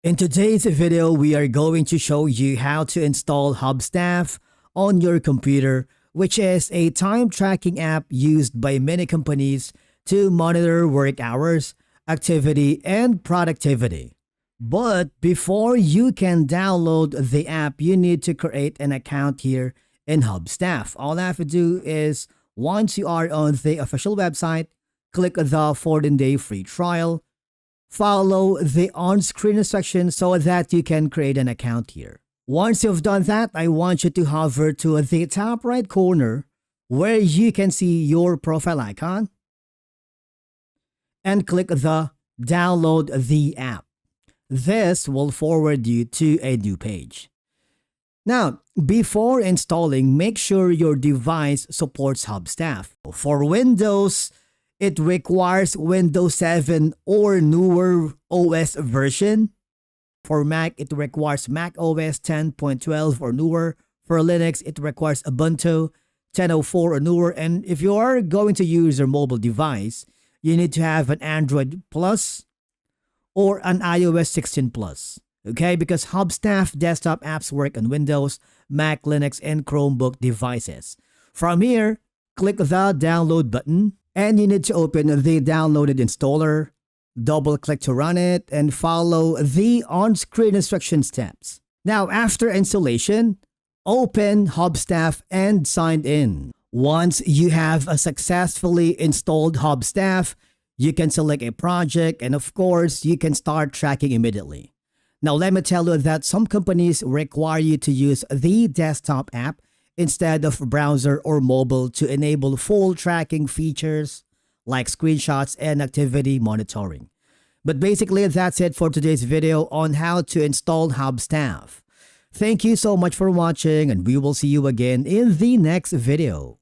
In today's video, we are going to show you how to install Hubstaff on your computer, which is a time tracking app used by many companies to monitor work hours, activity, and productivity. But before you can download the app, you need to create an account here in Hubstaff. All I have to do is, once you are on the official website, click the 14-day free trial. Follow the on-screen instructions so that you can create an account here. Once you've done that, I want you to hover to the top right corner where you can see your profile icon and click the download the app. This will forward you to a new page. Now, before installing, make sure your device supports Hubstaff. For Windows, it requires Windows 7 or newer OS version. For Mac, it requires Mac OS 10.12 or newer. For Linux, it requires Ubuntu 10.04 or newer. And if you are going to use your mobile device, you need to have an Android Plus or an iOS 16 Plus. Okay, because Hubstaff desktop apps work on Windows, Mac, Linux, and Chromebook devices. From here, click the download button. And you need to open the downloaded installer, double-click to run it, and follow the on-screen instruction steps. Now, after installation, open Hubstaff and sign in. Once you have successfully installed Hubstaff, you can select a project, and of course, you can start tracking immediately. Now, let me tell you that some companies require you to use the desktop app instead of browser or mobile to enable full tracking features like screenshots and activity monitoring. But basically, that's it for today's video on how to install Hubstaff. Thank you so much for watching, and we will see you again in the next video.